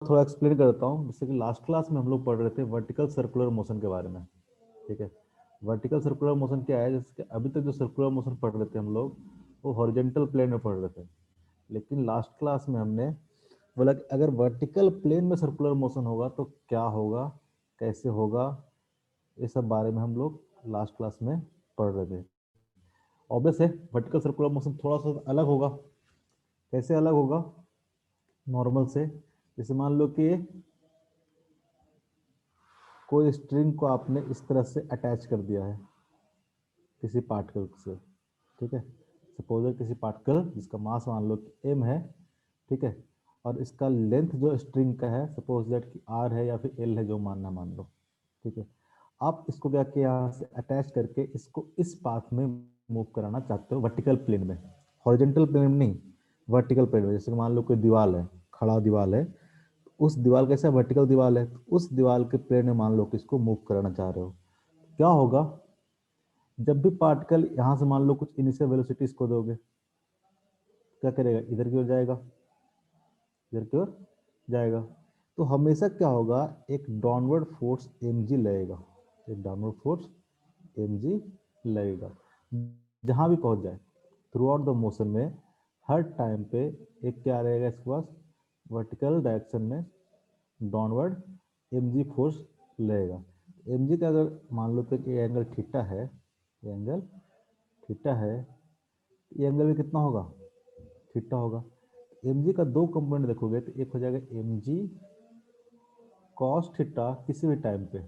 थोड़ा एक्सप्लेन करता हूँ। जैसे कि लास्ट क्लास में हम लोग पढ़ रहे थे वर्टिकल सर्कुलर मोशन के बारे में। ठीक है, वर्टिकल सर्कुलर मोशन क्या है? जैसे कि अभी तक जो सर्कुलर मोशन पढ़ रहे थे हम लोग, वो हॉरिजॉन्टल प्लेन में पढ़ रहे थे। लेकिन लास्ट क्लास में हमने बोला कि अगर वर्टिकल प्लेन में सर्कुलर मोशन होगा तो क्या होगा, कैसे होगा, ये सब बारे में हम लोग लास्ट क्लास में पढ़ रहे थे। ऑब्वियस है वर्टिकल सर्कुलर मोशन थोड़ा सा अलग होगा। कैसे अलग होगा नॉर्मल से? जैसे मान लो कि कोई स्ट्रिंग को आपने इस तरह से अटैच कर दिया है किसी पार्टिकल से। ठीक है, सपोज किसी पार्टिकल जिसका मास मान लो कि m है। ठीक है, और इसका लेंथ जो स्ट्रिंग का है सपोज दैट कि r है या फिर l है, जो मानना मान लो। ठीक है, आप इसको क्या किया, यहाँ से अटैच करके इसको इस पाथ में मूव कराना चाहते हो वर्टिकल प्लेन में, हॉरिजॉन्टल प्लेन में नहीं, वर्टिकल प्लेन में। जैसे मान लो कोई दीवार है, खड़ा दीवार है, उस दीवार कैसा वर्टिकल दीवार है, उस दीवार के प्लेन में मान लो कि इसको मूव कराना चाह रहे हो। क्या होगा, जब भी पार्टिकल यहाँ से मान लो कुछ इनिशियल वेलोसिटी इसको दोगे, क्या करेगा, इधर की ओर जाएगा, इधर की ओर जाएगा। तो हमेशा क्या होगा, एक डाउनवर्ड फोर्स mg लगेगा, एक डाउनवर्ड फोर्स mg लगेगा जहां भी पहुंच जाए थ्रू आउट द मोशन में। हर टाइम पे एक क्या रहेगा इसके पास, वर्टिकल डायरेक्शन में डाउनवर्ड mg फोर्स लगेगा। mg का अगर मान लो तो ये एंगल थीटा है, ये एंगल थीटा है, ये एंगल भी कितना होगा, थीटा होगा। mg का दो कंपोनेंट देखोगे तो एक हो जाएगा mg cos थीटा किसी भी टाइम पे,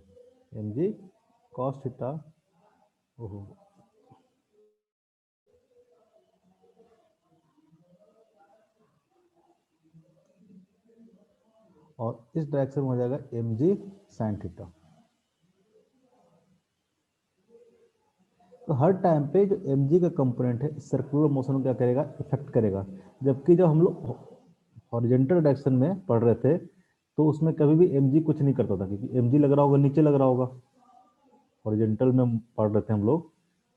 mg cos थीटा, ओहो, और इस डायरेक्शन में हो जाएगा mg sin थीटा। तो हर टाइम पे जो mg का कंपोनेंट है सर्कुलर मोशन को क्या करेगा, इफेक्ट करेगा। जबकि जब हम लोग हॉरिजॉन्टल डायरेक्शन में पढ़ रहे थे तो उसमें कभी भी mg कुछ नहीं करता था, क्योंकि mg लग रहा होगा नीचे, लग रहा होगा। हॉरिजॉन्टल में पढ़ रहे थे हम लोग।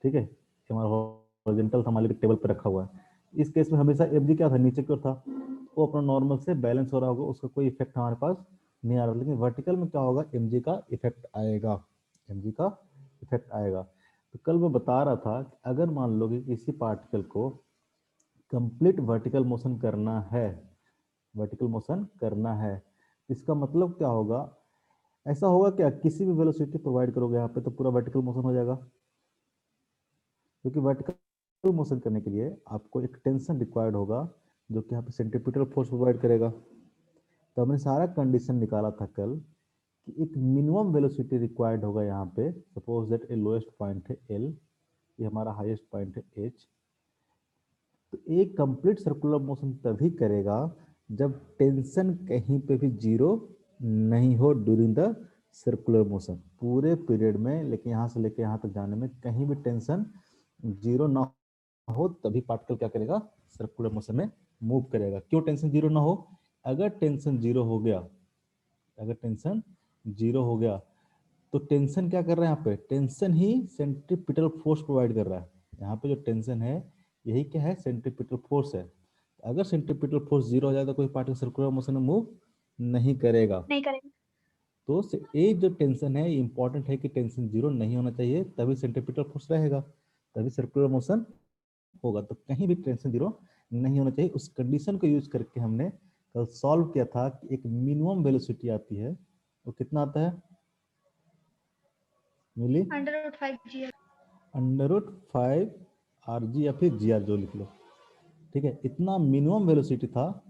ठीक है, हमारा हॉरिजॉन्टल था, हमारे टेबल पर रखा हुआ है। इस केस में हमेशा mg क्या था, नीचे की ओर था, वो अपना नॉर्मल से बैलेंस हो रहा होगा, उसका कोई इफेक्ट हमारे पास नहीं आ रहा। लेकिन वर्टिकल में क्या होगा, mg का इफेक्ट आएगा, mg का इफेक्ट आएगा। तो कल मैं बता रहा था कि अगर मान लो कि किसी पार्टिकल को कंप्लीट वर्टिकल मोशन करना है, वर्टिकल मोशन करना है, इसका मतलब क्या होगा, ऐसा होगा क्या, किसी भी वेलोसिटी प्रोवाइड करोगे यहाँ पे तो पूरा वर्टिकल मोशन हो जाएगा। क्योंकि वर्टिकल मोशन करने के लिए आपको एक टेंशन रिक्वायर्ड होगा जो कि यहाँ पे सेंट्रीपिटल फोर्स प्रोवाइड करेगा। तो हमने सारा कंडीशन निकाला था कल कि एक मिनिमम वेलोसिटी रिक्वायर्ड होगा यहाँ पे। Suppose that A lowest point है एल, ये हमारा हाईएस्ट पॉइंट है एच। तो एक कंप्लीट सर्कुलर मोशन तभी करेगा जब टेंशन कहीं पे भी जीरो नहीं हो ड्यूरिंग द सर्कुलर मोशन, पूरे पीरियड में। लेकिन यहाँ से लेके यहाँ तक जाने में कहीं भी टेंशन जीरो ना हो, तभी पार्टिकल क्या करेगा, सर्कुलर मोशन में मूव करेगा। क्यों टेंशन जीरो ना हो, अगर टेंशन जीरो हो गया, अगर टेंशन जीरो हो गया तो टेंशन क्या कर रहा है, यहाँ पे टेंशन ही सेंट्रीपिटल फोर्स प्रोवाइड कर रहा है। यहाँ पे जो टेंशन है यही क्या है, सेंट्रीपिटल फोर्स है। अगर सेंट्रीपिटल फोर्स जीरो हो जाए तो कोई पार्टिकल सर्कुलर मोशन में मूव नहीं करेगा। नहीं करेंगे। तो ये जो टेंशन है इंपॉर्टेंट है कि टेंशन जीरो नहीं होना चाहिए, तभी सेंट्रीपिटल फोर्स रहेगा, तभी सर्कुलर मोशन होगा। तो कहीं भी टेंशन जीरो नहीं होना चाहिए। उस कंडीशन को यूज करके हमने कल सॉल्व किया था कि एक मिनिमम वेलोसिटी आती है, वो कितना आता है, मिली √5 g। √5 rg या फिर जी आर, जो लिख लो। ठीक है, इतना मिनिमम वेलोसिटी था।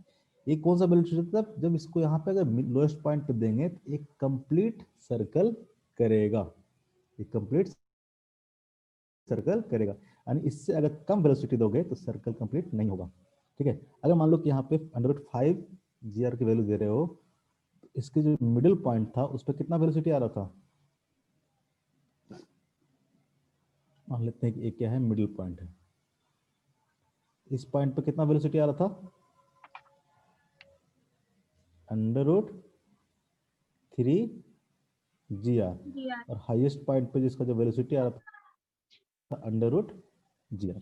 ये कौन सा वेलोसिटी था, जब इसको यहाँ पे अगर लोएस्ट पॉइंट पे देंगे तो एक कंप्लीट सर्कल करेगा, एक कंप्लीट सर्कल करेगा। यानी इससे अगर कम वेलोसिटी दोगे तो सर्कल कंप्लीट नहीं होगा। ठीक है, अगर मान लो कि यहाँ पे √5 GR की वैल्यू दे रहे हो, तो इसके जो मिडिल पॉइंट था उस पर कितना वेलोसिटी आ रहा था, मान लेते हैं कि एक क्या है, मिडिल पॉइंट है, इस पॉइंट पे कितना वेलोसिटी आ रहा था, √3 GR। और हाईएस्ट पॉइंट पे जिसका जो वेलोसिटी आ रहा था √GR,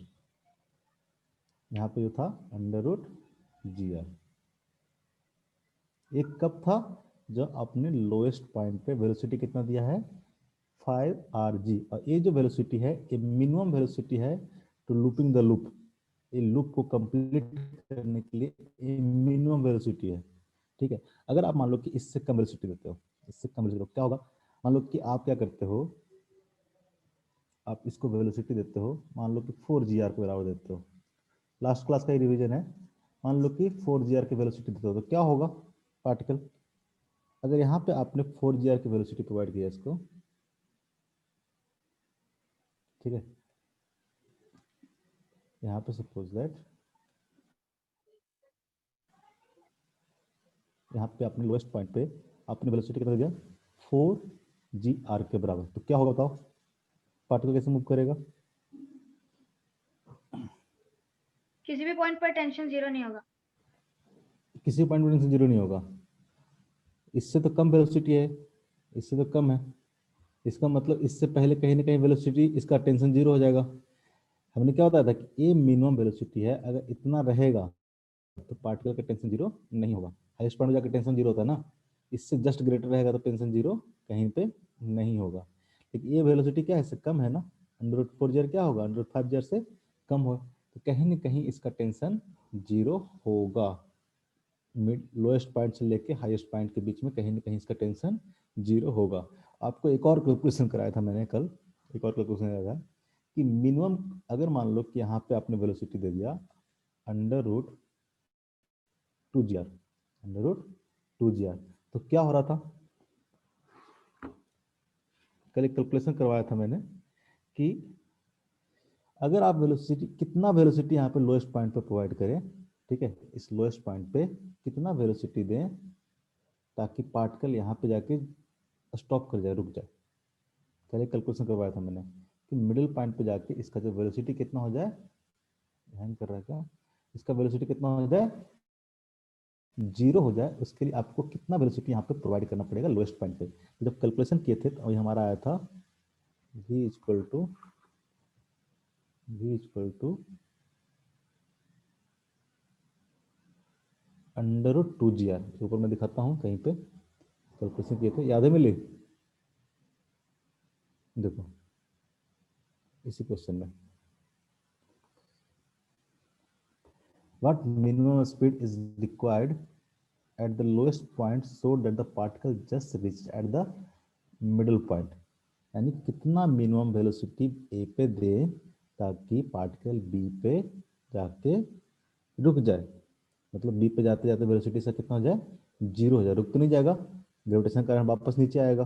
यहाँ पे जो था √GR, एक कब था जब आपने लोएस्ट पॉइंट पे वेलोसिटी कितना दिया है 5 r, और ये जो वेलोसिटी है ये मिनिमम वेलोसिटी है टू लूपिंग द लूप। ये लूप को कंप्लीट करने के लिए ये मिनिमम वेलोसिटी है। ठीक है, अगर आप मान लो कि इससे कम वेलोसिटी देते हो, इससे कम वेलोसिटी क्या होगा, मान लो कि आप क्या करते हो, आप इसको वेलोसिटी देते हो, मान लो कि 4 g r के बराबर देते हो, लास्ट क्लास का ही रिवीजन है, मान लो कि 4 g r की वेलोसिटी देते हो तो क्या होगा पार्टिकल, अगर यहाँ पे आपने 4 g r की वेलोसिटी प्रोवाइड किया इसको, ठीक है, यहाँ पे सपोज दैट यहाँ पे आपने लोएस्ट पॉइंट पे आपने वेलोसिटी कितना दिया 4 g r के बराबर, तो क्या होगा बताओ, पार्टिकल कैसे मूव करेगा, किसी भी पॉइंट पर टेंशन जीरो नहीं होगा, किसी पॉइंट पर टेंशन जीरो नहीं होगा, इससे तो कम वेलोसिटी है, इससे तो कम है, इसका मतलब इससे पहले कहीं ना कहीं वेलोसिटी इसका टेंशन जीरो हो जाएगा। हमने क्या बताया था कि ये मिनिमम वेलोसिटी है, अगर इतना रहेगा तो पार्टिकल का टेंशन जीरो नहीं होगा, हाईएस्ट पॉइंट में जाकर टेंशन जीरो होता है ना, इससे जस्ट ग्रेटर रहेगा तो टेंशन जीरो कहीं पे नहीं होगा। लेकिन ये वेलोसिटी क्या है, इससे कम है ना, √4 g क्या होगा, √5 g से कम हो, तो कहीं ना कहीं इसका टेंशन जीरो होगा, मिड लोएस्ट पॉइंट से लेके हाईएस्ट पॉइंट के बीच में कहीं ना कहीं इसका टेंशन जीरो होगा। आपको एक और कैलकुलेशन कराया था मैंने कल, एक और कैलकुलेशन कराया था कि मिनिमम अगर मान लो कि यहाँ पे आपने वेलोसिटी दे दिया √2 g r, √2 g r, तो क्या हो रहा था, कल एक कैलकुलेशन करवाया था मैंने कि अगर आप वेलोसिटी कितना वेलोसिटी यहाँ पे लोएस्ट पॉइंट पे प्रोवाइड करें, ठीक है, इस लोएस्ट पॉइंट पे कितना वेलोसिटी दें ताकि पार्टिकल यहाँ पे जाके स्टॉप कर जाए, रुक जाए, कल एक कैलकुलेशन करवाया था मैंने कि मिडिल पॉइंट पे जाके इसका जो वेलोसिटी कितना हो जाए, हैंग कर रहा है क्या, इसका वेलोसिटी कितना हो जाए जीरो हो जाए, उसके लिए आपको कितना वेलोसिटी यहाँ पे प्रोवाइड करना पड़ेगा लोएस्ट पॉइंट पे। जब कैलकुलेशन किए थे तो हमारा आया था v equal to √2 g r, ऊपर मैं दिखाता हूँ कहीं पे कैलकुलेशन किए थे, याद है मिली, देखो इसी क्वेश्चन में, what minimum speed is required at the lowest point so that the particle just reached at the middle point, यानी कितना मिनिमम वेलोसिटी ए पे दे ताकि पार्टिकल बी पे जाके रुक जाए, मतलब बी पे जाते जाते वेलोसिटी से कितना हो जाए जीरो हो जाए, रुक तो नहीं जाएगा, ग्रेविटेशन के कारण वापस नीचे आएगा।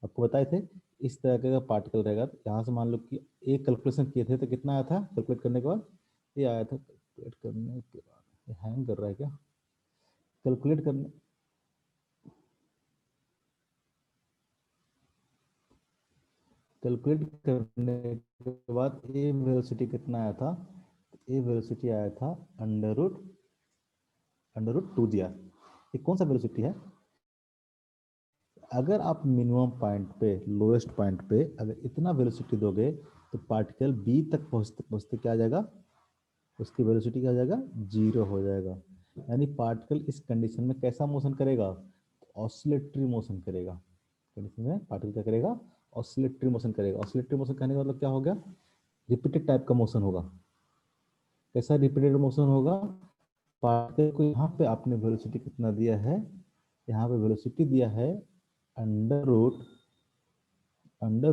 आपको बताए थे इस तरह का पार्टिकल रहेगा तो यहाँ से मान लो कि एक कैलकुलेशन किए थे तो कितना आया था कैलकुलेट करने के बाद, ये आया था कैलकुलेट करने के बाद, हैंग कर रहा है क्या, कैलकुलेट करने कैलकुलेट करने के बाद ए वेलोसिटी कितना आया था, ए वेलोसिटी आया था अंडर रूट 2 g r। ये कौन सा वेलोसिटी है, अगर आप मिनिमम पॉइंट पे लोएस्ट पॉइंट पे अगर इतना वेलोसिटी दोगे तो पार्टिकल बी तक पहुंचते पहुंचते क्या आ जाएगा, उसकी वेलोसिटी क्या हो जाएगा जीरो हो जाएगा, यानी पार्टिकल इस कंडीशन में कैसा मोशन करेगा, ऑसिलेटरी मोशन करेगा, कंडीशन में पार्टिकल क्या करेगा ऑसिलेटरी मोशन करेगा। ऑसिलेटरी मोशन कहने का मतलब क्या हो गया, रिपीटेड टाइप का मोशन होगा। कैसा रिपीटेड मोशन होगा, पार्टिकल को यहाँ पे आपने वेलोसिटी कितना दिया है, यहाँ पे वेलोसिटी दिया है अंडर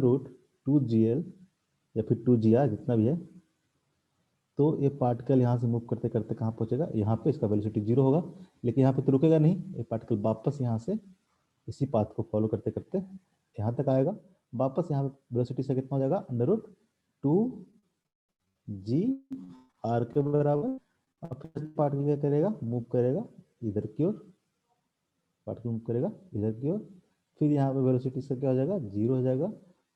रूट 2 g l या फिर 2 g r जितना भी है, तो ये पार्टिकल यहाँ से मूव करते करते कहाँ पहुंचेगा, यहाँ पे इसका वेलोसिटी जीरो होगा, लेकिन यहाँ पे तो रुकेगा नहीं, ये पार्टिकल वापस यहाँ से इसी पाथ को फॉलो करते करते यहाँ तक आएगा, वापस यहाँ पे वेलोसिटी से कितना हो जाएगा √2 g r के बराबर। अब फिर पार्टिकल क्या करेगा, मूव करेगा इधर की ओर, पार्टिकल मूव करेगा इधर की ओर, फिर यहाँ पे वेलोसिटी से क्या हो जाएगा जीरो हो जाएगा,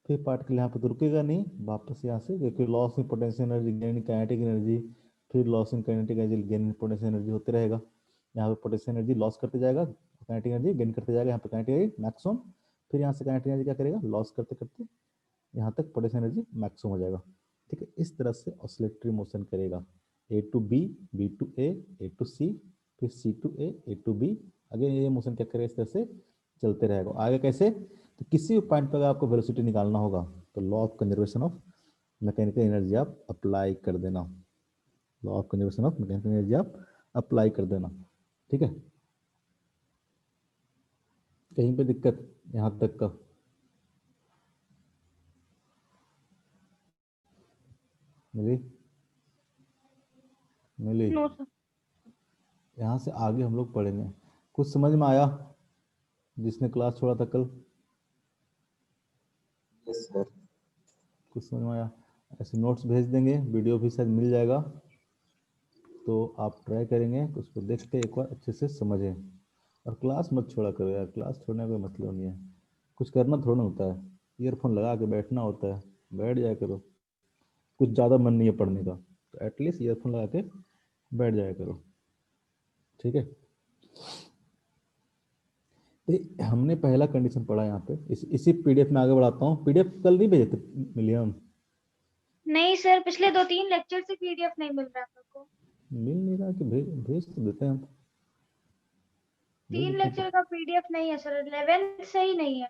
फिर पार्टिकल यहाँ पे तो रुकेगा नहीं, वापस यहाँ से क्योंकि loss in potential energy gain kinetic energy, फिर loss in kinetic energy gain potential energy होते रहेगा, यहाँ पे पोटेंशियल एनर्जी लॉस करते जाएगा, काइनेटिक एनर्जी गेन करते जाएगा, यहाँ पे काइनेटिक एनर्जी मैक्सिमम, फिर यहाँ से काइनेटिक एनर्जी क्या करेगा लॉस करते करते यहाँ तक पोटेंशियल एनर्जी मैक्सिमम हो जाएगा। ठीक है, इस तरह से ऑसिलेटरी मोशन करेगा, A to B, B to A to C, फिर C to A to B, again ये मोशन क्या करेगा, इस तरह से चलते रहेगा। आगे कैसे, तो किसी भी पॉइंट पर अगर आपको वेलोसिटी निकालना होगा तो law of conservation of mechanical energy आप अप्लाई कर देना, law of conservation of mechanical energy आप अप्लाई कर देना। ठीक है, कहीं पे दिक्कत यहाँ तक का? मिली? मिली? No sir. यहाँ से आगे हम लोग पढ़ेंगे। कुछ समझ में आया जिसने क्लास छोड़ा था कल? Yes sir. कुछ समझ में आया? ऐसे नोट्स भेज देंगे, वीडियो भी शायद मिल जाएगा, तो आप ट्राई करेंगे तो उसको देख के एक बार अच्छे से समझें। और क्लास मत छोड़ा करो यार, क्लास छोड़ने का कोई मतलब नहीं है, कुछ करना थोड़ा ना होता है, ईयरफोन लगा के बैठना होता है, बैठ जाया करो। कुछ ज़्यादा मन नहीं है पढ़ने का तो एटलीस्ट ईयरफोन लगा के बैठ जाया करो। ठीक है, तो हमने पहला कंडीशन पढ़ा यहाँ पे, इसी पीडीएफ में आगे बढ़ाता हूँ। पीडीएफ कल नहीं भेजे थे मिलियम? नहीं सर, पिछले 2-3 लेक्चर से पीडीएफ नहीं मिल रहा मेरे को। मिल नहीं रहा कि भेज भेज तो देते हैं हम, भेज 3 देते हैं लेक्चर का पीडीएफ नहीं है सर, 11th से ही नहीं है।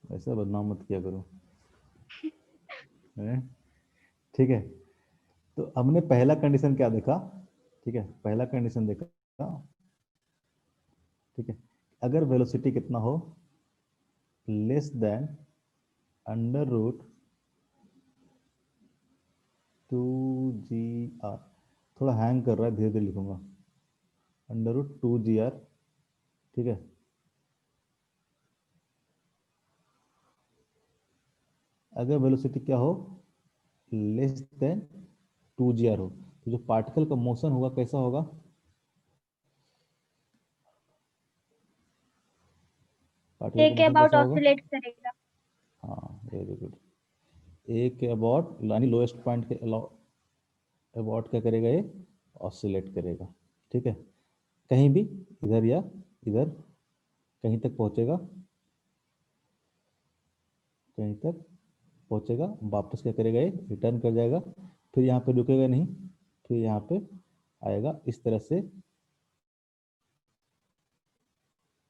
तो ऐसा बदनाम मत किया करो हैं? ठीक है, तो हमने पहला कंडीशन क्या देखा? ठीक है, पहला कंडीशन देखा, ठीक है, अगर वेलोसिटी कितना हो, less than under root 2 GR, थोड़ा हैंग कर रहा है, धीरे धीरे लिखूंगा, अंडर रूट 2 GR। ठीक है, अगर वेलोसिटी क्या हो, लेस देन 2 GR हो, तो जो पार्टिकल का मोशन होगा कैसा होगा? पार्टिकल ए का के मोशन अबाउट कैसा होगा? ऑसिलेट करेगा। हाँ वेरी गुड। ए के अबाउट यानी लोएस्ट पॉइंट के अबाउट क्या करेगा, ये ऑसिलेट करेगा। ठीक है, कहीं भी इधर या इधर कहीं तक पहुंचेगा, कहीं तक पहुंचेगा, वापस क्या करेगा, ये रिटर्न कर जाएगा, फिर यहाँ पे रुकेगा नहीं, फिर यहाँ पे आएगा, इस तरह से,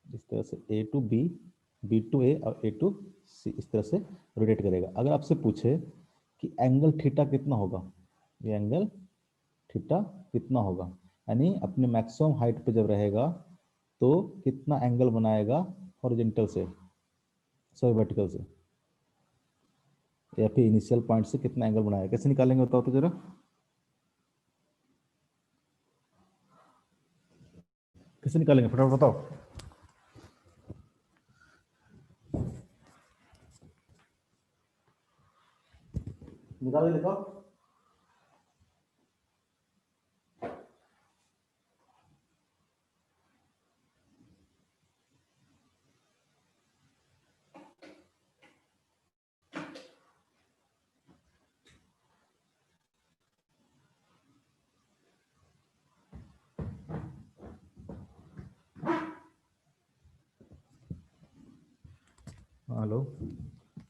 इस तरह से ए टू बी, बी टू ए और ए टू सी, इस तरह से रोटेट करेगा। अगर आपसे पूछे कि एंगल थीटा कितना होगा, ये एंगल थीटा कितना होगा, यानी अपने मैक्सिमम हाइट पे जब रहेगा तो कितना एंगल बनाएगा हॉरिजॉन्टल से, सॉरी वर्टिकल से, या फिर इनिशियल पॉइंट से कितना एंगल बनाएगा, कैसे निकालेंगे बताओ तो जरा? कैसे निकालेंगे फटाफट बताओ। निकाल के दिखाओ। हेलो,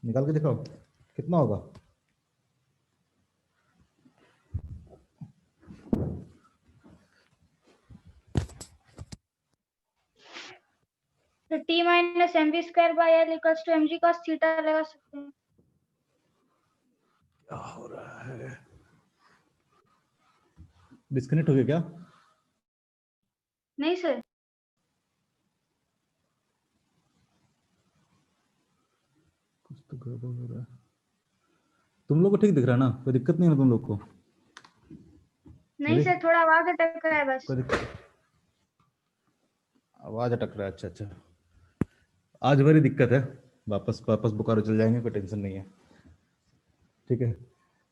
निकाल के दिखाओ कितना होगा। 50 minus M V square by L equals to M G cos theta लगा सकते हैं। क्या हो रहा है, डिस्कनेक्ट हो गया क्या? नहीं सर। कुछ तो गड़बड़ हो रहा है। तुम लोग को ठीक दिख रहा है ना, कोई दिक्कत नहीं है ना तुम लोग को? नहीं सर, थोड़ा आवाज अटक रहा है बस। कोई दिक्कत, आवाज अटक रहा है, अच्छा अच्छा, आज बड़ी दिक्कत है, वापस वापस बोकारो चल जाएंगे, कोई टेंशन नहीं है। ठीक है,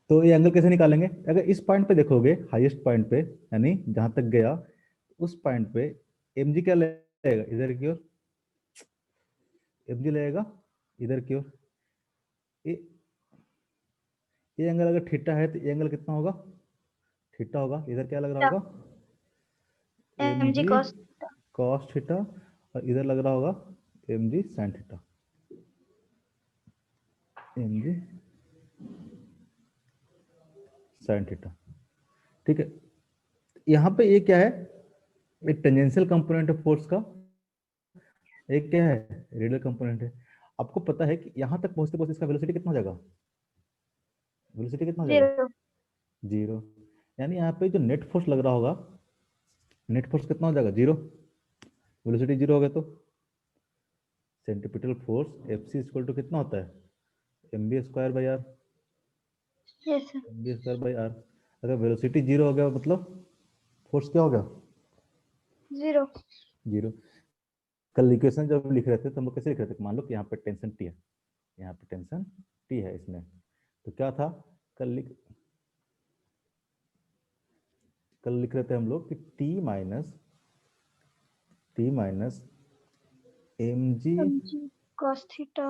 तो ये एंगल कैसे निकालेंगे, अगर इस पॉइंट पे देखोगे हाईएस्ट पॉइंट पे, यानी जहां तक गया उस पॉइंट पे एम जी क्या लगेगा, इधर की ओर एम जी लगेगा, इधर की ओर। ये ये एंगल अगर थीटा है तो ये एंगल कितना होगा, थीटा होगा, इधर क्या लग रहा होगा, M M G G cos. Cos theta, और इधर लग रहा होगा M G sine theta, M G sine theta. ठीक है, यहाँ पे ये क्या है, एक टेंजेंशियल कंपोनेंट है फोर्स का, एक क्या है, रेडियल कंपोनेंट है। आपको पता है कि यहाँ तक पहुंचते पहुंचते इसका वेलोसिटी कितना हो जाएगा, वेलोसिटी कितना हो जाएगा, 0। 0। यानी यहाँ पे जो नेट फोर्स लग रहा होगा, नेट फोर्स कितना हो जाएगा, 0। वेलोसिटी 0 हो गया तो centripetal force F C equal to कितना होता है, M B square by R, yes sir. M B square by R. अगर वेलोसिटी 0 हो गया मतलब फोर्स क्या हो गया, 0। 0। कल इक्वेशन जब लिख रहे थे तो हम लोग कैसे लिख रहे थे, मान लो कि यहाँ पे टेंशन टी है, यहाँ पे टेंशन टी है इसमें, तो क्या था, कल लिख कल लिख रहे थे हम लोग कि T minus M G mg cos theta.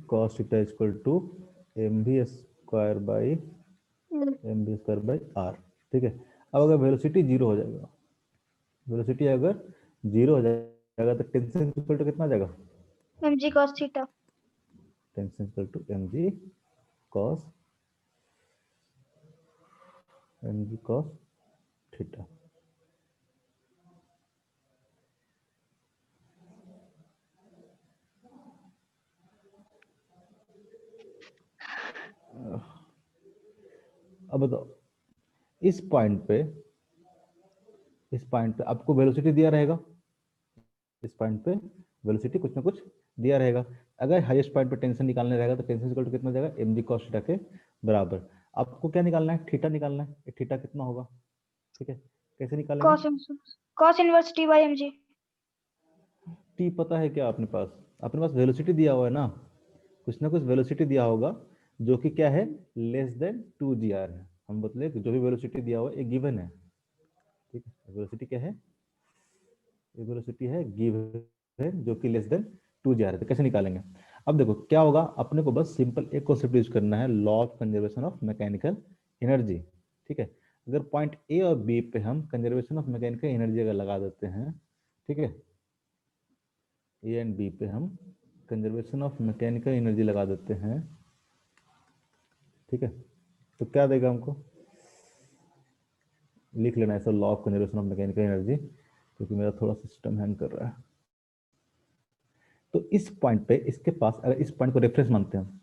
cos theta equal to M B square by R. ठीक है। अब अगर वेलोसिटी 0 हो जाएगा, वेलोसिटी अगर 0 हो जाएगा तो टेंशन इक्वल टू कितना आ जाएगा, mg cos theta. Tension equal to cos M G cos theta. अब बताओ, इस पॉइंट पे आपको वेलोसिटी दिया रहेगा, इस पॉइंट पे वेलोसिटी कुछ ना कुछ दिया रहेगा। अगर हाईएस्ट पॉइंट पे टेंशन निकालने रहेगा तो टेंशन इक्वल टू कितना हो जाएगा, एम जी कॉस थीटा के बराबर। आपको क्या निकालना है, थीटा निकालना है, थीटा कितना होगा। ठीक है, कैसे निकालेंगे, cos inverse t by mg। T पता है क्या अपने पास वेलोसिटी दिया हुआ है ना, कुछ ना कुछ वेलोसिटी दिया होगा जो कि क्या है, लेस देन 2 g r है। हम बतले जो भी वेलोसिटी दिया हुआ है एक गिवन है। ठीक है, वेलोसिटी क्या है, ये वेलोसिटी है गिवन जो कि लेस देन 2 g r है। तो कैसे निकालेंगे, अब देखो क्या होगा, अपने को बस सिंपल एक कॉन्सेप्ट यूज करना है, law of conservation of mechanical energy. ठीक है, अगर पॉइंट ए और बी पे हम कंजर्वेशन ऑफ मैकेनिकल एनर्जी अगर लगा देते हैं, ठीक है, ए एंड बी पे हम कंजर्वेशन ऑफ मैकेनिकल एनर्जी लगा देते हैं, ठीक है, तो क्या देगा हमको, लिख लेना ऐसा, law of conservation of mechanical energy, क्योंकि मेरा थोड़ा सिस्टम हैंग कर रहा है। तो इस पॉइंट पे इसके पास, अगर इस पॉइंट को रेफरेंस मानते हैं,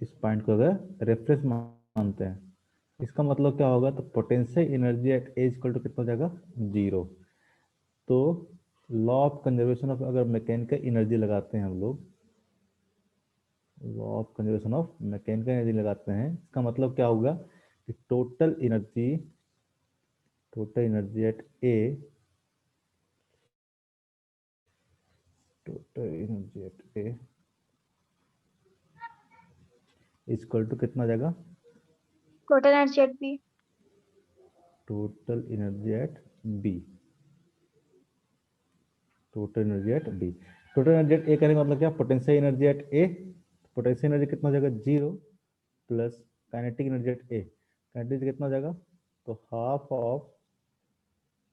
इस पॉइंट को अगर रेफरेंस मानते हैं, इसका मतलब क्या होगा, तो potential energy at A equal to कितना हो जाएगा, 0। तो लॉ ऑफ कंजर्वेशन ऑफ अगर मैकेनिकल एनर्जी लगाते हैं हम लोग, law of conservation of mechanical energy लगाते हैं, इसका मतलब क्या होगा कि total energy at A, total energy at A equal to कितना जाएगा, total energy at b। Total energy at B, total energy at B. Total energy at A कहने का मतलब क्या, potential energy at A, potential energy कितना हो जाएगा, 0 plus kinetic energy at A, kinetic कितना हो जाएगा, तो हाफ ऑफ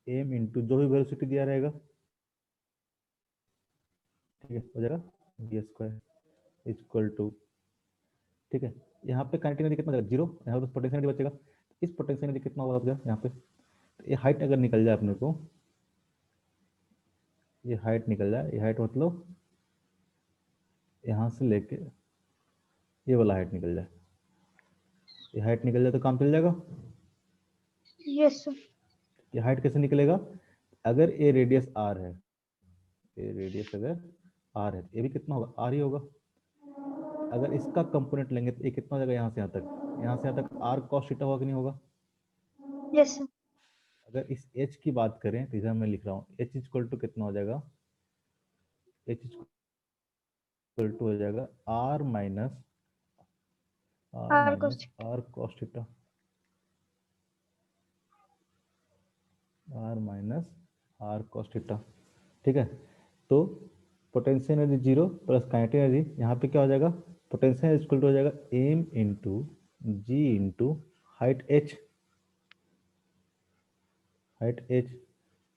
एम इंटू जो भी वेलोसिटी दिया रहेगा, ठीक है, हो जाएगा बी स्क्वायर इक्वल टू, ठीक है, यहाँ पे काइनेटिक एनर्जी कितना हो जाएगा, 0, यहाँ पे पोटेंशियल एनर्जी बचेगा, इस पोटेंशियल एनर्जी कितना होगा यहाँ पे, तो ये हाइट अगर निकल जाए अपने को, ये हाइट निकल जाए, ये हाइट मतलब यहाँ से लेके ये वाला हाइट निकल जाए, ये हाइट निकल जाए तो काम चल जाएगा। Yes sir. ये हाइट कैसे निकलेगा, अगर ए रेडियस आर है, ए रेडियस अगर आर है, ये भी कितना होगा, आर ही होगा। अगर इसका कंपोनेंट लेंगे तो ये कितना हो जाएगा, यहाँ से यहाँ तक, यहाँ से यहाँ तक आर कॉस थीटा होगा कि नहीं होगा। Yes sir. अगर इस एच की बात करें तो इधर मैं लिख रहा हूँ, एच इक्वल टू कितना हो जाएगा, एच इक्वल टू हो जाएगा R minus r cos theta. R cos theta, R minus R cos theta. ठीक है, तो potential energy 0 plus kinetic energy, यहाँ पे क्या हो जाएगा, पोटेंशियल इक्वल टू हो जाएगा M into G into height H, height H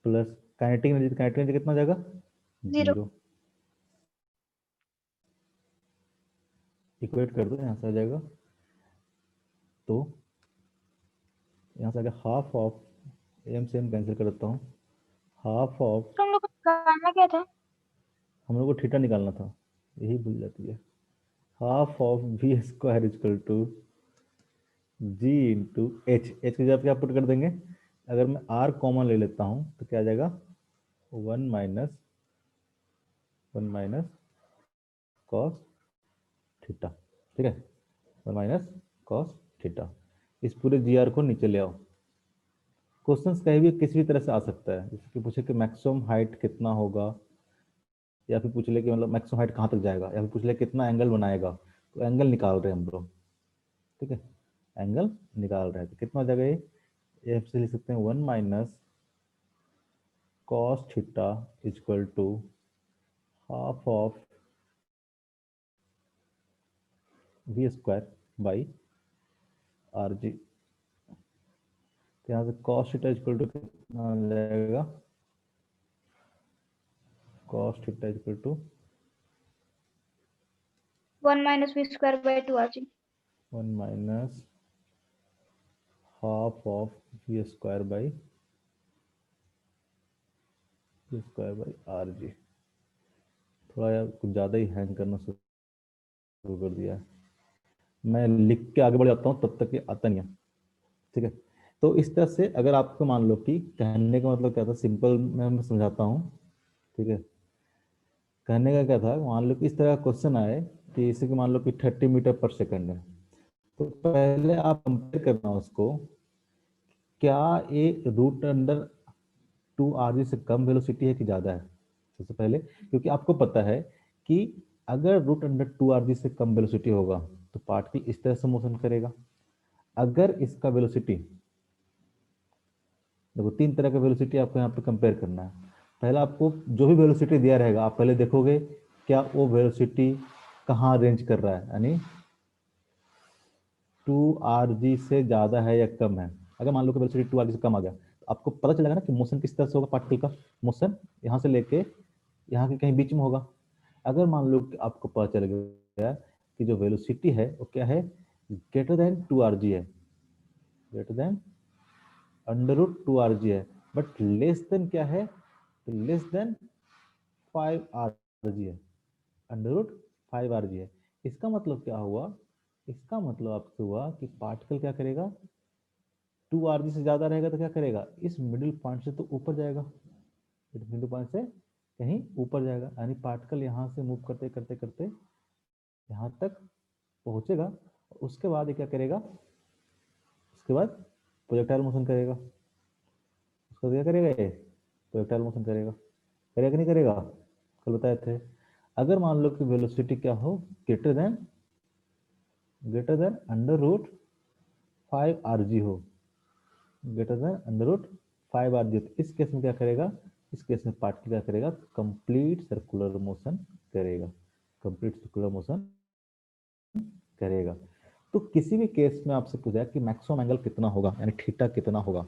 plus kinetic energy, kinetic energy कितना हो जाएगा, 0। 0। इक्वेट कर दो, यहाँ से आ जाएगा, तो यहाँ से आगे हाफ ऑफ एम से एम कैंसिल कर देता हूँ, हाफ ऑफ, तो हम लोग को करना क्या था? हम लोग को थीटा निकालना था, यही भूल जाती है, half of V square equal to G into H, H की जगह क्या पुट कर देंगे, अगर मैं आर कॉमन ले लेता हूँ तो क्या आ जाएगा, वन माइनस कॉस थीटा, ठीक है, वन माइनस कॉस थीटा। इस पूरे जी आर को नीचे ले आओ। क्वेश्चंस कहीं भी किसी भी तरह से आ सकता है, जैसे कि पूछे कि मैक्सिमम हाइट कितना होगा, या फिर पूछ ले कि मतलब मैक्सिमम हाइट कहाँ तक जाएगा, या फिर पूछ ले कितना एंगल बनाएगा, तो एंगल निकाल रहे हैं हम लोग, ठीक है, एंगल निकाल रहे हैं, तो कितना हो जाएगा ये से लिख सकते हैं one minus cos theta equal to half of V square by R G. तो यहाँ से कॉस थीटा इक्वल टू कितना आ जाएगा, cos theta equal to 1 minus V square by 2 R G. One minus half of V square by R G. थोड़ा यार कुछ ज़्यादा ही हैंग करना शुरू कर दिया है, मैं लिख के आगे बढ़ जाता हूँ तब तक ये आता नहीं है, ठीक है। तो इस तरह से अगर आपको मान लो कि कहने का मतलब क्या था, सिंपल मैं समझाता हूँ, ठीक है। कहने का क्या था, मान लो कि इस तरह का क्वेश्चन आए कि जैसे कि मान लो कि 30 मीटर पर सेकंड है, तो पहले आप कंपेयर करना उसको, क्या ये root under two R G से कम वेलोसिटी है कि ज़्यादा है, सबसे पहले, क्योंकि आपको पता है कि अगर root under two R G से कम वेलोसिटी होगा तो पार्टिकल इस तरह से मोशन करेगा। अगर इसका वेलोसिटी, देखो तीन तरह का वेलोसिटी आपको यहाँ पे कंपेयर करना है। पहला, आपको जो भी वेलोसिटी दिया रहेगा आप पहले देखोगे क्या वो वेलोसिटी कहाँ रेंज कर रहा है, यानी टू आर जी से ज़्यादा है या कम है। अगर मान लो कि वेलोसिटी टू आर जी से कम आ गया तो आपको पता चलेगा ना कि मोशन किस तरह से होगा, पार्टिकल का मोशन यहाँ से लेके यहाँ के कहीं बीच में होगा। अगर मान लो कि आपको पता चल गया कि जो वेलोसिटी है वो क्या है, greater than two R G है, greater than under root two R G है, बट लेस देन क्या है, तो less than five R G है, under root five R G है। इसका मतलब क्या हुआ, इसका मतलब आपसे हुआ कि पार्टिकल क्या करेगा, टू आर जी से ज्यादा रहेगा तो क्या करेगा, इस मिडिल पॉइंट से तो ऊपर जाएगा, इस मिडिल पॉइंट से कहीं ऊपर जाएगा, यानी पार्टिकल यहाँ से मूव करते करते करते यहाँ तक पहुंचेगा। उसके बाद ये क्या करेगा, उसके बाद प्रोजेक्टाइल मोशन करेगा, उसको क्या करेगा, ये प्रोजेक्टाइल मोशन करेगा, करेगा कि नहीं करेगा, कल बताए थे। अगर मान लो कि वेलोसिटी क्या हो, greater than under root five R G हो, greater than under root five R G, तो इस केस में क्या करेगा, इस केस में पार्टिकल क्या करेगा, कंप्लीट सर्कुलर मोशन करेगा, कंप्लीट सर्कुलर मोशन करेगा। तो किसी भी केस में आपसे पूछा कि मैक्सिमम एंगल कितना होगा, यानी थीटा कितना होगा,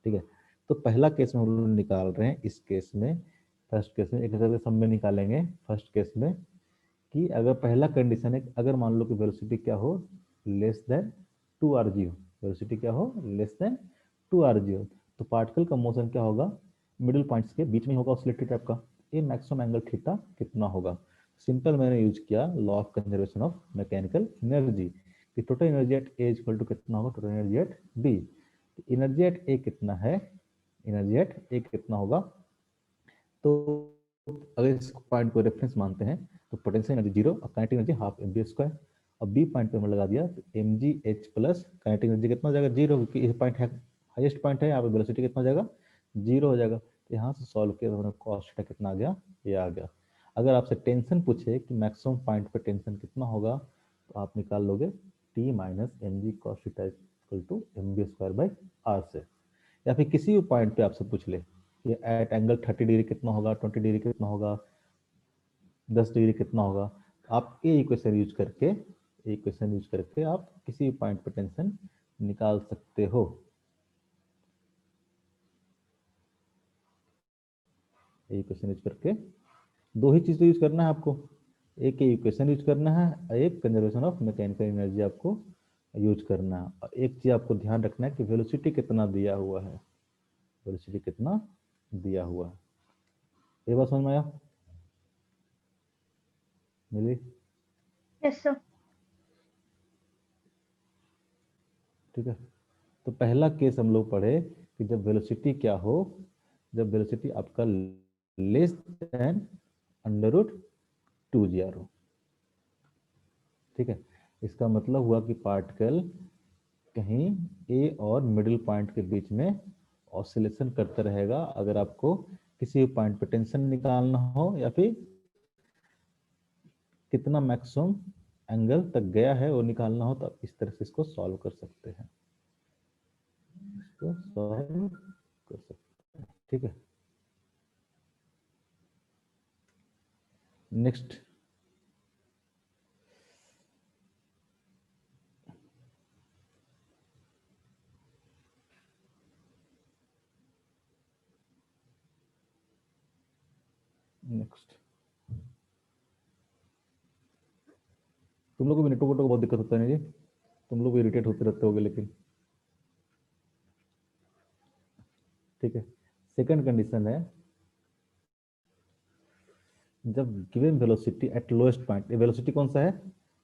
ठीक है। तो पहला केस में हम लोग निकाल रहे हैं, इस केस में फर्स्ट केस में एक तरह से सब में निकालेंगे। फर्स्ट केस में कि अगर पहला कंडीशन है, अगर मान लो कि वेलोसिटी क्या हो, less than two R G हो, वेलोसिटी क्या हो, less than two R G हो, तो पार्टिकल का मोशन क्या होगा, मिडिल पॉइंट्स के बीच में होगा ऑसिलेटरी टाइप का। ये मैक्सिमम एंगल थीटा कितना होगा, सिंपल मैंने यूज किया law of conservation of mechanical energy कि total energy at A equal to कितना होगा, total energy at B. Energy at A कितना है, एनर्जी एट ए कितना होगा, तो अगर इस पॉइंट को रेफरेंस मानते हैं तो पोटेंशियल एनर्जी जीरो और kinetic energy half M B square. अब बी पॉइंट पे हमने लगा दिया तो M G H plus kinetic energy कितना हो जाएगा, जीरो, क्योंकि ये पॉइंट है हाईएस्ट पॉइंट है, यहाँ पे वेलोसिटी कितना हो जाएगा, जीरो हो जाएगा। तो यहाँ से सॉल्व किया तो हमारा कॉस थीटा कितना आ गया, ये आ गया। अगर आपसे टेंशन पूछे कि मैक्सिमम पॉइंट पे टेंशन कितना होगा, तो आप निकाल लोगे T minus M G cos theta equal to M B square by R से। या फिर किसी भी पॉइंट पे आपसे पूछ ले कि एट एंगल 30 डिग्री कितना होगा, 20 डिग्री कितना होगा, 10 डिग्री कितना होगा, आप ये इक्वेशन यूज करके आप किसी भी पॉइंट पर टेंशन निकाल सकते हो। ये इक्वेशन यूज करके दो ही चीज तो यूज करना है आपको, एक ये इक्वेशन यूज करना है, एक कंजर्वेशन ऑफ मैकेनिकल एनर्जी आपको यूज करना है। और एक चीज आपको ध्यान रखना है कि वेलोसिटी कितना दिया हुआ है, वेलोसिटी कितना दिया हुआ है। ये बात समझ में आया? मिली? Yes sir. ठीक है। तो पहला केस हम लोग पढ़े कि जब वेलोसिटी क्या हो, जब वेलोसिटी आपका less than under root 2g हो। ठीक है, इसका मतलब हुआ कि पार्टिकल कहीं ए और मिडिल पॉइंट के बीच में ऑसिलेशन करता रहेगा। अगर आपको किसी पॉइंट पे टेंशन निकालना हो या फिर कितना मैक्सिमम एंगल तक गया है वो निकालना हो, तो आप इस तरह से इसको सॉल्व कर सकते हैं, इसको सॉल्व कर सकते हैं। ठीक है, नेक्स्ट नेक्स्ट तुम लोग को भी नेटवर्क को बहुत दिक्कत होता है ना जी, तुम लोग भी इरिटेट होते रहते होगे लेकिन। ठीक है, सेकंड कंडीशन है जब given velocity at lowest point, ये वेलोसिटी कौन सा है,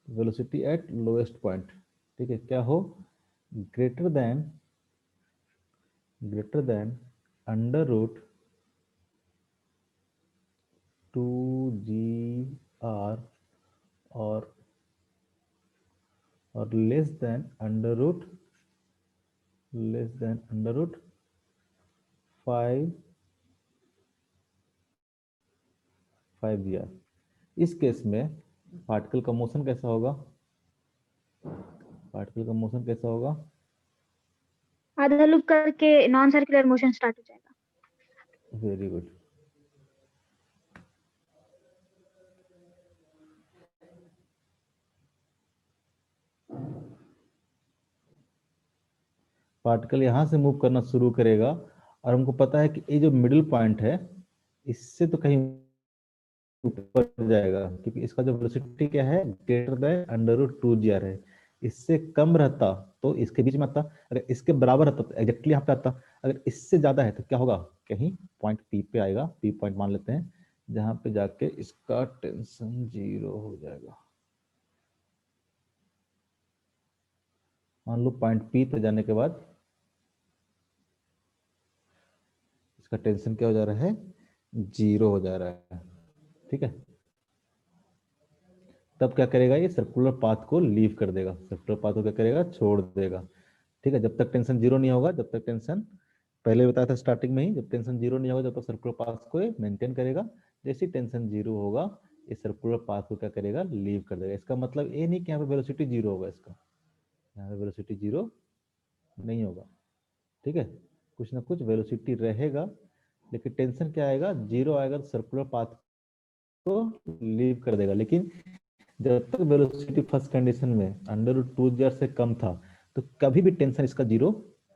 वेलोसिटी एट लोएस्ट पॉइंट, ठीक है, क्या हो, greater than under root 2g और less than under root 5g। इस केस में पार्टिकल का मोशन कैसा होगा, पार्टिकल का मोशन कैसा होगा, आधा लूप करके नॉन सर्कुलर मोशन स्टार्ट हो जाएगा। Very good. पार्टिकल यहाँ से मूव करना शुरू करेगा और हमको पता है कि ये जो मिडिल पॉइंट है इससे तो कहीं ऊपर जाएगा, क्योंकि इसका जो वेलोसिटी क्या है, greater than under root 2g है। इससे कम रहता तो इसके बीच में आता, अगर इसके बराबर रहता तो एग्जैक्टली यहाँ पे आता, अगर इससे ज्यादा है तो क्या होगा, कहीं पॉइंट पी पे आएगा, पी पॉइंट मान लेते हैं, जहां पे जाके इसका टेंशन 0 हो जाएगा। मान लो पॉइंट पी पे जाने के बाद इसका टेंशन क्या हो जा रहा है, 0 हो जा रहा है। ठीक है, तब क्या करेगा, ये सर्कुलर पाथ को लीव कर देगा, सर्कुलर पाथ को क्या करेगा, छोड़ देगा। ठीक है, जब तक टेंशन 0 नहीं होगा, जब तक टेंशन, पहले बताया था स्टार्टिंग में ही, जब टेंशन 0 नहीं होगा जब तक सर्कुलर पाथ को मेंटेन करेगा। जैसे टेंशन 0 होगा ये सर्कुलर पाथ को क्या करेगा, लीव कर देगा। इसका मतलब ये नहीं कि यहाँ पे वेलोसिटी 0 होगा, इसका यहाँ पे वेलोसिटी 0 नहीं होगा। ठीक है, कुछ ना कुछ वेलोसिटी रहेगा, लेकिन टेंशन क्या आएगा, 0 आएगा, तो सर्कुलर पाथ को लीव कर देगा। लेकिन जब तक वेलोसिटी फर्स्ट कंडीशन में अंडर रूट 2g से कम था तो कभी भी टेंशन इसका 0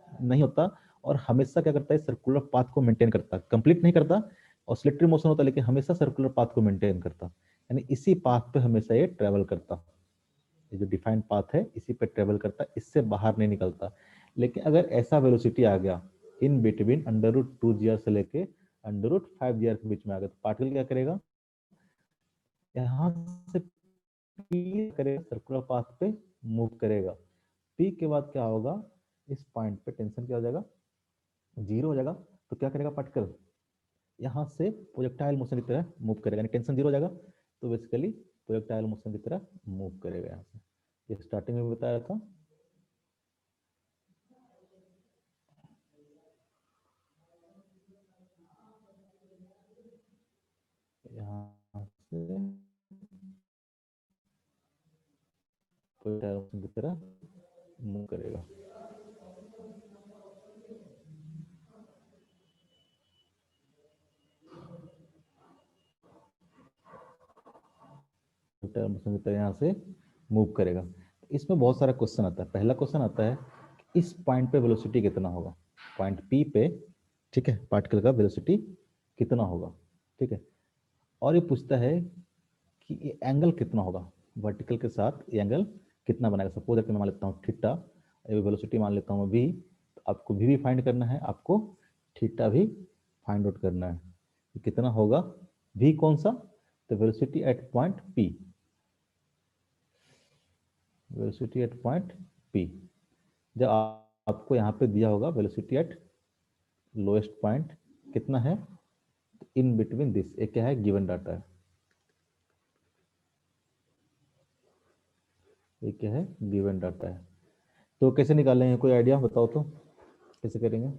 नहीं होता, और हमेशा क्या करता है, सर्कुलर पाथ को मेंटेन करता, कंप्लीट नहीं करता, ऑसिलेटरी मोशन होता लेकिन हमेशा सर्कुलर पाथ को मेंटेन करता, यानी इसी पाथ पे हमेशा ये ट्रेवल करता, ये जो डिफाइंड पाथ है इसी पे ट्रेवल करता, इससे बाहर नहीं निकलता। लेकिन अगर ऐसा वेलोसिटी आ गया in between under root 2g से लेके अंडर रूट 5g के बीच में आ गया, तो पार्टिकल क्या करेगा, यहाँ से पी करेगा, सर्कुलर पाथ पे मूव करेगा। पी के बाद क्या होगा, इस पॉइंट पे टेंशन क्या हो जाएगा, 0 हो जाएगा। तो क्या करेगा पार्टिकल, यहाँ से प्रोजेक्टाइल मोशन की तरह मूव करेगा, यानी टेंशन 0 हो जाएगा तो बेसिकली प्रोजेक्टाइल मोशन की तरह मूव करेगा। यहाँ से ये स्टार्टिंग में बताया था, यहाँ से प्रोजेक्टाइल मोशन की तरह मूव करेगा। प्रोजेक्टाइल मोशन की तरह यहाँ से मूव करेगा। इसमें बहुत सारा क्वेश्चन आता है। पहला क्वेश्चन आता है कि इस पॉइंट पे वेलोसिटी कितना होगा, पॉइंट पी पे, ठीक है, पार्टिकल का वेलोसिटी कितना होगा। ठीक है, और ये पूछता है कि ये एंगल कितना होगा, वर्टिकल के साथ ये एंगल कितना बनाएगा। सपोज है कि मैं मान लेता हूँ थीटा, वेलोसिटी मान लेता हूँ v, तो आपको v भी फाइंड करना है, आपको थीटा भी फाइंड आउट करना है। तो कितना होगा v कौन सा, तो velocity eight point p, velocity at point p। जब आपको यहाँ पे दिया होगा वेलोसिटी एट लोएस्ट पॉइंट कितना है, इन बिटवीन दिस, एक क्या है गिवन डाटा है, ये क्या है गिवन डाटा है। तो कैसे निकालेंगे, कोई आइडिया बताओ तो कैसे करेंगे।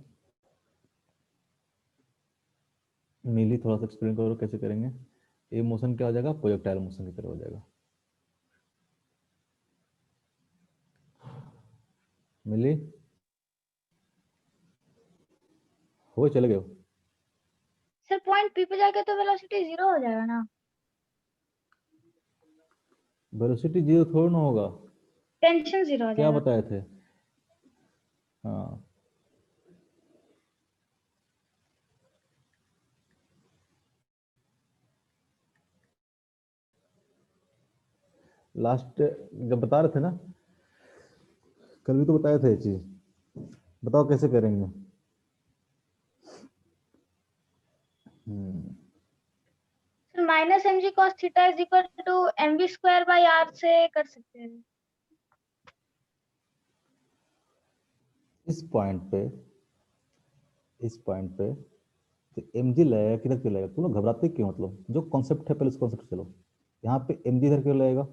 मिली थोड़ा सा एक्सप्लेन करो कैसे करेंगे। ये मोशन क्या हो जाएगा, प्रोजेक्टाइल मोशन की तरह हो जाएगा। मिली हो चले गए। सर पॉइंट पी पे जाके तो वेलोसिटी 0 हो जाएगा ना। वेलोसिटी जीरो थोड़ा ना होगा, टेंशन 0 हो क्या जाएगा। बताए थे। हाँ लास्ट जब बता रहे थे ना, कल भी तो बताए थे ये चीज, बताओ कैसे करेंगे। Sir minus M G cos theta is equal to M V square by R से कर सकते हैं। इस पॉइंट पे, इस पॉइंट पे तो एम जी लगेगा, किधर क्यों लगेगा, तुम लोग घबराते क्यों, मतलब जो कॉन्सेप्ट है पहले उस कॉन्सेप्ट चलो। यहाँ पे एम जी इधर क्यों लगेगा,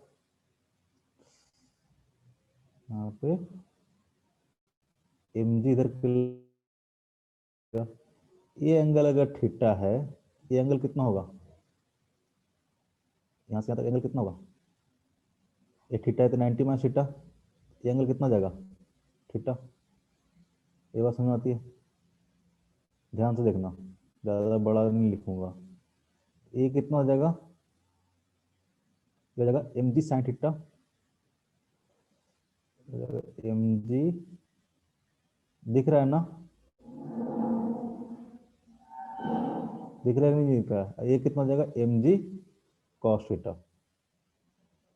यहाँ पे एम जी इधर क्यों लगेगा। ये एंगल अगर थीटा है, ये एंगल कितना होगा, यहाँ से यहाँ तक एंगल कितना होगा, ये थीटा है तो 90 माइनस थीटा, ये एंगल कितना जाएगा थीटा। ये बात समझ में आती है, ध्यान से देखना, ज़्यादा बड़ा नहीं लिखूंगा। ये कितना हो जाएगा, ये हो जाएगा M G sine theta, M G दिख रहा है ना, दिख रहा है कि नहीं दिख रहा है। ये कितना हो जाएगा एम जी कॉस थीटा,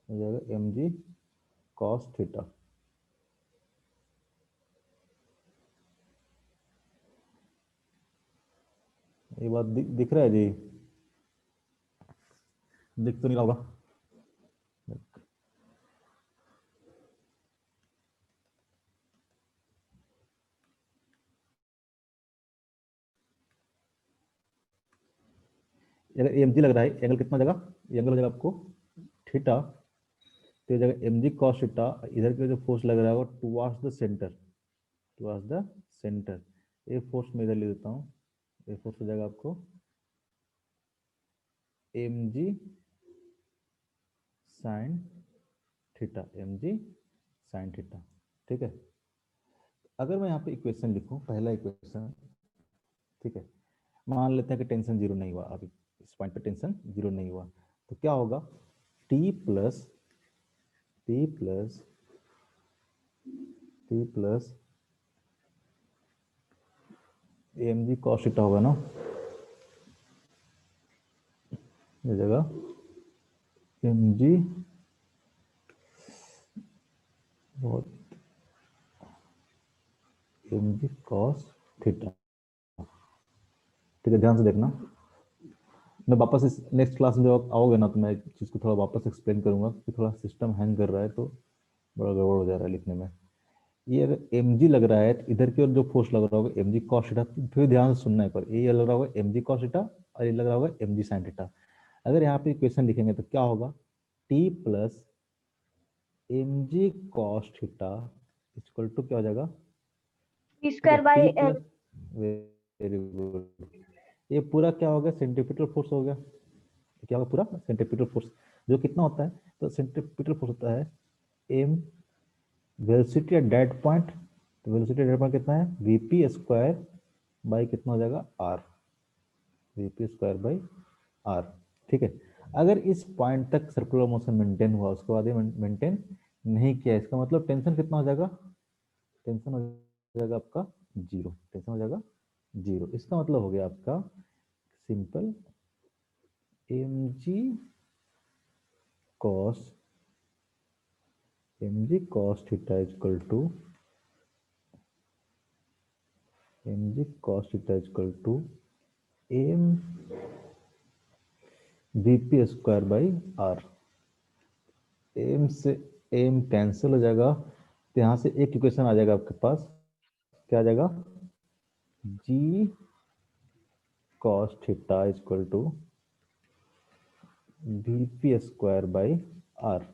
हो जाएगा एम जी कॉस थीटा। ये बात दिख रहा है जी, दिख तो नहीं रहा होगा। अगर एम जी लग रहा है, एंगल कितना हो जाएगा, एंगल हो जाएगा आपको थीटा, तो ये जगह एम जी कॉस थीटा, इधर के जो फोर्स लग रहा है वो towards the centre, towards the centre. ये फोर्स मैं इधर ले देता हूँ, ये फोर्स हो जाएगा आपको M G sine theta, M G sine theta. ठीक है, अगर मैं यहाँ पे इक्वेशन लिखूँ, पहला इक्वेशन, ठीक है, मान लेते हैं कि टेंशन जीरो नहीं हुआ, अभी इस पॉइंट पे टेंशन जीरो नहीं हुआ, तो क्या होगा T plus T plus T plus M G cos theta होगा ना, ये जगह एम जी बहुत एम जी कॉस थीटा। ठीक है, ध्यान से देखना, मैं वापस इस नेक्स्ट क्लास में जब आओगे ना तो मैं चीज़ को थोड़ा वापस एक्सप्लेन करूंगा, कि थोड़ा सिस्टम हैंग कर रहा है तो बड़ा गड़बड़ हो जा रहा है लिखने में। ये अगर एम जी लग रहा है तो इधर की ओर जो फोर्स लग रहा होगा एम जी कॉस थीटा, फिर ध्यान से सुनना है, पर ये लग रहा होगा एम जी कॉस थीटा और ये लग रहा होगा एम जी साइन थीटा। अगर यहाँ पे इक्वेशन लिखेंगे तो क्या होगा, T plus M G cos theta equal to क्या हो जाएगा, वी ठीक है square by T L. Plus, very good, ये पूरा क्या हो गया सेंट्रीपिटल फोर्स हो गया, क्या होगा पूरा सेंट्रीपिटल फोर्स, जो कितना होता है, तो सेंट्रीपिटल फोर्स होता है M velocity at that point, तो वेलोसिटी एट दैट पॉइंट कितना है वीपी स्क्वायर बाई कितना हो जाएगा R, VP square by R. ठीक है, अगर इस पॉइंट तक सर्कुलर मोशन मेंटेन हुआ, उसके बाद ये मेंटेन नहीं किया, इसका मतलब टेंशन कितना हो जाएगा, टेंशन हो जाएगा आपका जीरो, टेंशन हो जाएगा जीरो। इसका मतलब हो गया आपका simple M G cos mg cos theta is equal to mg cos theta is equal to m vp square by R. M से एम कैंसिल हो जाएगा, तो यहाँ से एक इक्वेशन आ जाएगा आपके पास, क्या आ जाएगा, g cos theta is equal to VP square by R,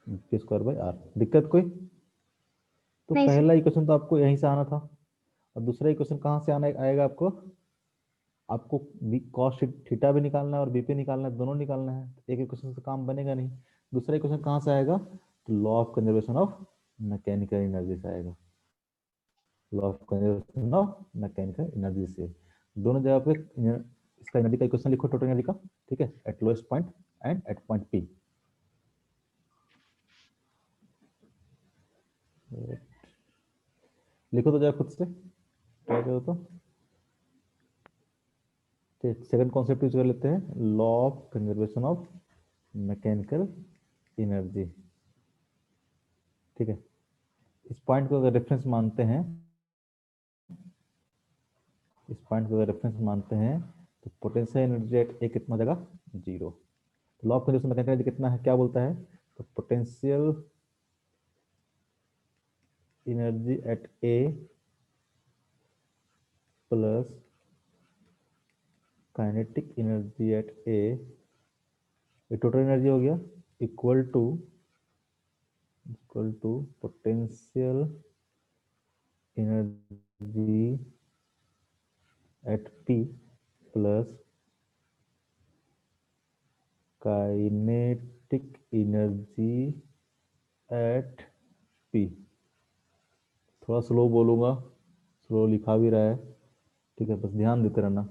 VP square by R. दिक्कत कोई? तो नहीं सर। पहला इक्वेशन तो आपको यहीं से आना था, और दूसरा इक्वेशन कहाँ से आना आएगा आपको? आपको कॉस थीटा भी निकालना है और बीपी निकालना है, दोनों निकालना है। एक इक्वेशन से काम बनेगा नहीं। दूसरा इक्वेशन कहाँ से आएगा? तो law of conservation of mechanical energy से आएगा, law of conservation of mechanical energy से। दोनों जगह पे इसका एनर्जी का इक्वेशन लिखो, टोटल एनर्जी का, ठीक है, at lowest point and at point P. लिखो तो जरा खुद से, ट्राई करो तो। ठीक, सेकंड कॉन्सेप्ट यूज कर लेते हैं, law of conservation of mechanical energy. ठीक है, इस पॉइंट को अगर रेफरेंस मानते हैं, इस पॉइंट को अगर रेफरेंस मानते हैं, तो पोटेंशियल एनर्जी एट ए कितना हो जाएगा? Zero. Law of conservation mechanical energy कितना है, क्या बोलता है? तो potential energy at A plus kinetic energy at A, ये टोटल एनर्जी हो गया, equal to potential energy at P plus kinetic energy at P. थोड़ा स्लो बोलूँगा, स्लो लिखा भी रहा है, ठीक है, बस ध्यान देते रहना।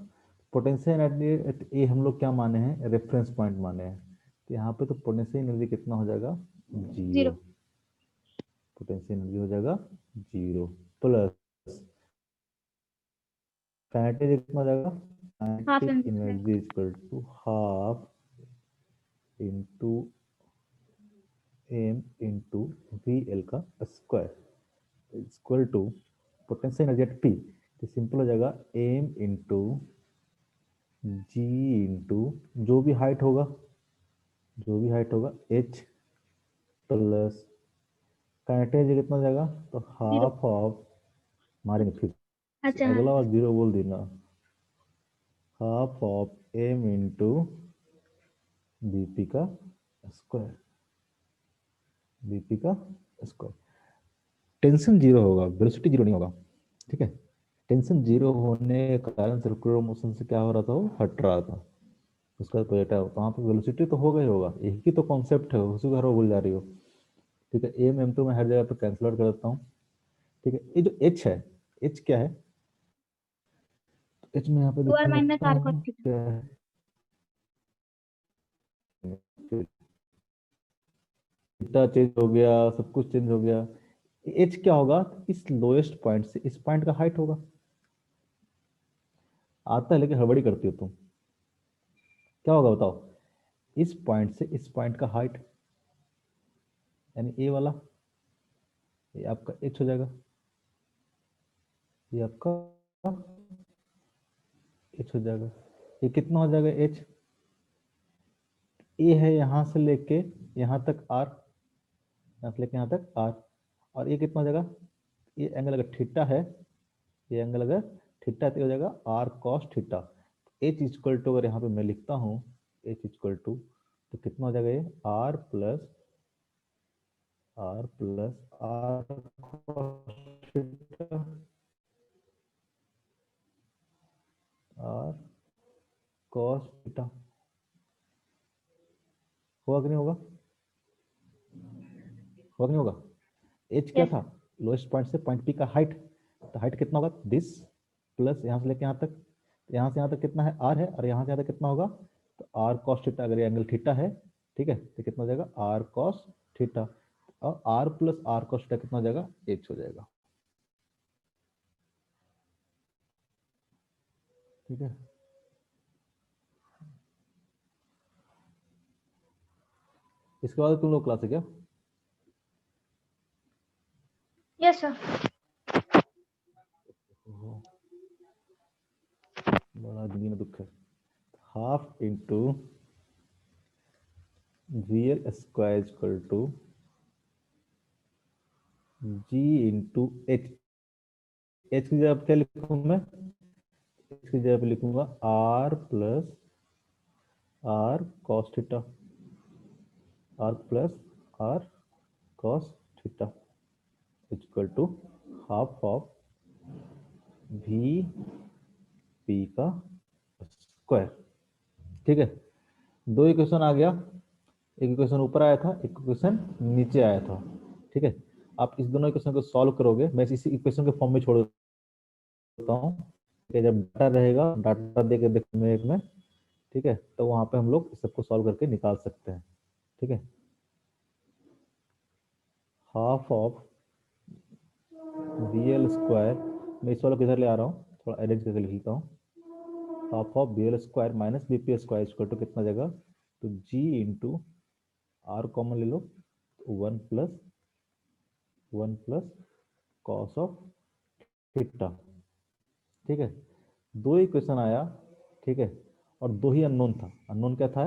पोटेंशियल एनर्जी एट ए हम लोग क्या माने हैं? रेफरेंस पॉइंट माने हैं। तो यहाँ पे तो पोटेंशियल एनर्जी कितना हो जाएगा? जीरो। 0। पोटेंशियल एनर्जी हो जाएगा जीरो, प्लस काइनेटिक एनर्जी कितना हो जाएगा? Half kinetic M energy equal to half into M into V L का square equal to potential energy at P. तो सिंपल हो जाएगा एम इंटू जी इंटू जो भी हाइट होगा, एच प्लस काइनेटिक एनर्जी कितना हो जाएगा? तो 0। हाफ ऑफ, मारेंगे फिर से, अच्छा हाँ। अगला बार जीरो बोल देना, half of M into VP का स्क्वायर, बीपी का स्क्वायर। टेंशन जीरो होगा, वेलोसिटी जीरो नहीं होगा, ठीक है। टेंशन जीरो होने के कारण सर्कुलर मोशन से क्या हो रहा था? वो हट रहा था, उसका बेटा वहाँ पे वेलोसिटी तो होगा ही होगा, एक ही तो कॉन्सेप्ट है, उसी को हर बार भूल जा रही हो। ठीक है, एम एम तो मैं हर जगह पे कैंसिल आउट कर देता हूँ। ठीक है, ये जो एच है, एच क्या है? एच में यहाँ पे 2r लिखने माइनस लगता r cos हूँ, थीटा। क्या है? थीटा चेंज हो गया, सब कुछ चेंज हो गया। एच क्या होगा? इस लोएस्ट पॉइंट से इस पॉइंट का हाइट होगा। आता है लेकिन हड़बड़ी करती हो तुम। क्या होगा बताओ? इस पॉइंट से इस पॉइंट का हाइट, यानी ए वाला, ये आपका एच हो जाएगा, ये आपका एच हो जाएगा। ये कितना हो जाएगा एच? ए है यहाँ से लेके यहाँ तक आर, यहाँ से लेके यहाँ तक आर, और ये कितना हो जाएगा? ये एंगल अगर थीटा है, ये एंगल अगर थीटा तो हो जाएगा R cos theta. H equal to, अगर यहाँ पे मैं लिखता हूँ एच इक्वल टू, तो कितना हो जाएगा? ये R plus R cos theta, R cos theta. होगा कि नहीं होगा? होगा कि नहीं होगा? एच क्या यस था? सर। लोएस्ट पॉइंट से पॉइंट पी का हाइट, तो हाइट कितना होगा? दिस प्लस यहाँ से लेके यहाँ तक, यहाँ से यहाँ तक कितना है? आर है, और यहाँ से यहाँ तक कितना होगा? तो आर कॉस थीटा, अगर ये एंगल थीटा है, ठीक है, तो कितना हो जाएगा? आर कॉस थीटा, और R plus R cos theta कितना हो जाएगा? एच हो जाएगा। ठीक है, इसके बाद तुम लोग क्लास है क्या? Yes sir. ओहो, बड़ा जिंदगी में दुख है। Half into VL square equal to G into H। H की जगह क्या लिखूं मैं? H की जगह पे लिखूंगा R plus R cos theta, R plus R cos theta equal to half of V P का स्क्वायर। ठीक है, दो इक्वेशन आ गया, एक इक्वेशन ऊपर आया था, एक इक्वेशन नीचे आया था। ठीक है, आप इस दोनों इक्वेशन को सॉल्व करोगे, मैं इसी इक्वेशन के फॉर्म में छोड़ देता हूँ। जब डाटा रहेगा, डाटा दे के देखने एक में, ठीक है, तो वहां पे हम लोग इस सबको सॉल्व करके निकाल सकते हैं। ठीक है, हाफ ऑफ VL स्क्वायर, मैं इस वाला किधर ले आ रहा हूँ, थोड़ा अरेंज करके लिख लेता हूँ। Half of VL square minus BP square equal to कितना जगह, तो G इंटू R कॉमन ले लो, one plus cos of theta. ठीक है, दो इक्वेशन आया। ठीक है, और दो ही अननोन था। अननोन क्या था?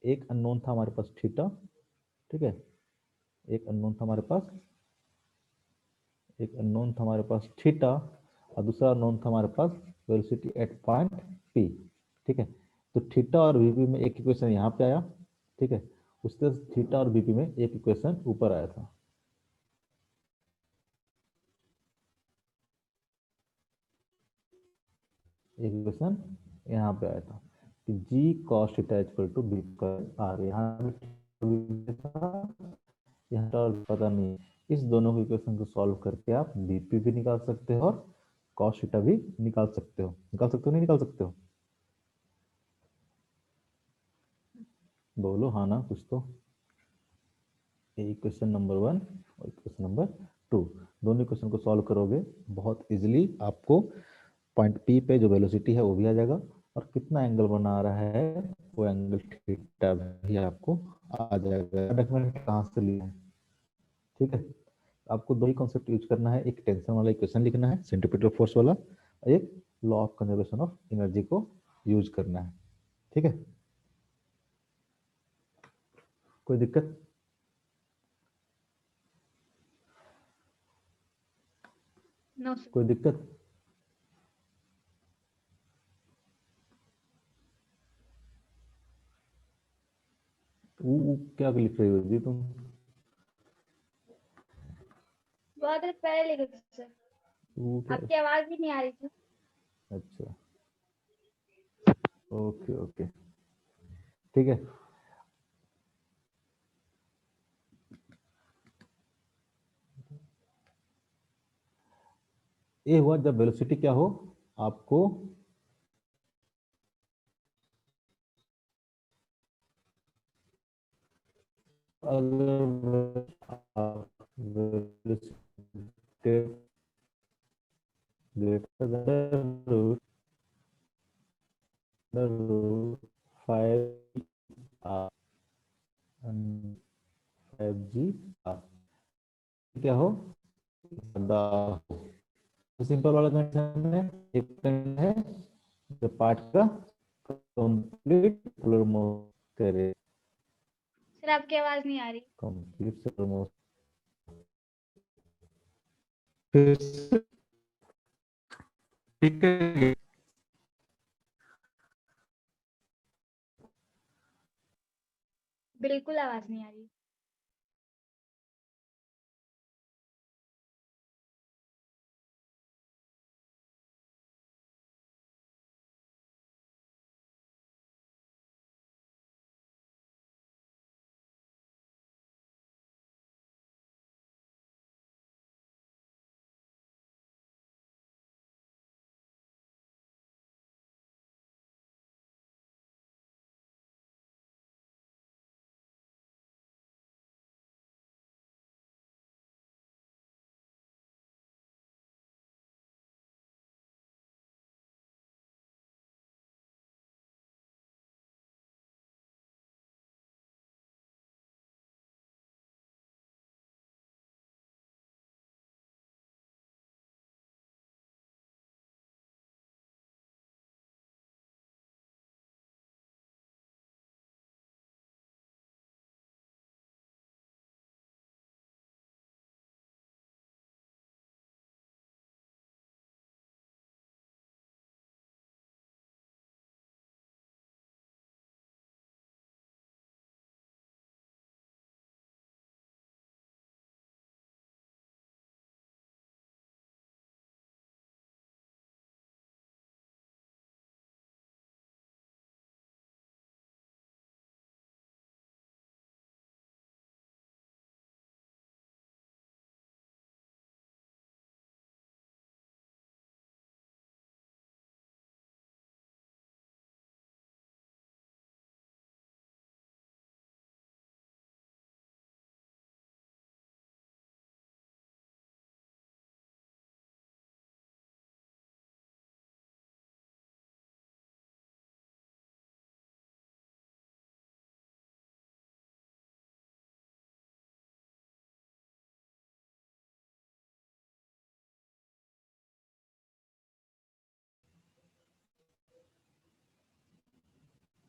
एक अननोन था हमारे पास थीटा। ठीक है, एक अननोन था हमारे पास, थीटा, और दूसरा अननोन था हमारे पास वेलोसिटी एट पॉइंट पी। ठीक है, तो थीटा और वीपी में एक इक्वेशन यहाँ पे आया। ठीक है, उसके थीटा और वीपी में एक इक्वेशन ऊपर आया था। एक इक्वेशन यहाँ पे आया था कि G cos theta equal to B square R. यहाँ और पता नहीं, इस दोनों के इक्वेशन को सॉल्व करके आप बीपी भी निकाल सकते हो और कॉस थीटा भी निकाल सकते हो। नहीं निकाल सकते हो? बोलो हाँ ना कुछ तो। इक्वेशन नंबर 1 और इक्वेशन नंबर 2, दोनों इक्वेशन को सॉल्व करोगे बहुत इजीली, आपको पॉइंट पी पे जो वेलोसिटी है वो भी आ जाएगा, और कितना एंगल बना रहा है वो एंगल थीटा भी आपको आ जाएगा। डॉक्यूमेंट कहाँ से लिया है? ठीक है, आपको दो ही कॉन्सेप्ट यूज करना है, एक टेंशन वाला इक्वेशन लिखना है सेंट्रीपिटल फोर्स वाला, और एक law of conservation of energy को यूज करना है। ठीक है, कोई दिक्कत? No sir. कोई दिक्कत? वो क्या लिख रही हो जी तुम? बहुत देर पहले लिखे थे सर, वो क्या? आपकी आवाज भी नहीं आ रही थी। अच्छा, ओके ओके, ठीक है। ये हुआ जब वेलोसिटी क्या हो, आपको अगर greater than root 5 R 5G R, क्या हो, ज्यादा हो। सिंपल वाला कंडीशन है, एक कंडीशन है जब पार्ट का कंप्लीट सोलर मोशन करे, सर आपकी आवाज नहीं आ रही। Complete solar motion. फिर से ठीक है। बिल्कुल आवाज नहीं आ रही।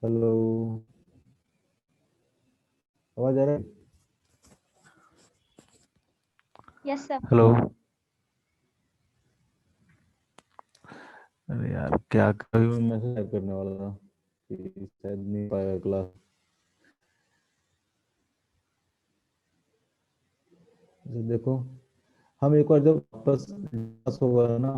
हेलो, आवाज आ रहा है? Yes sir. हेलो। अरे यार, क्या कभी मैं मैसेज टाइप करने वाला था कि शायद नहीं पाएगा क्लास। देखो, हम एक बार जब वापस क्लास होगा ना,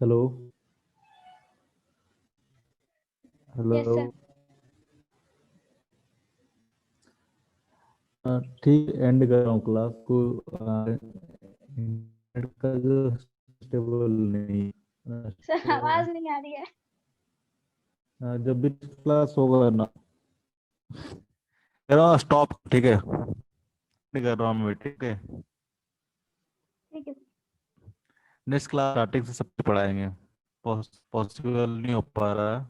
हेलो यस हेलो। सर। ठीक, एंड कर रहा हूँ क्लास को। इंटरनेट का जो स्टेबल नहीं, सर आवाज नहीं आ रही है। जब भी क्लास होगा ना, कह रहा हूँ स्टॉप, ठीक है, नहीं कर रहा हूँ मैं, ठीक है। ठीक है। नेक्स्ट क्लास स्टार्टिंग से सब कुछ पढ़ाएंगे। पॉसिबल नहीं हो पा रहा है,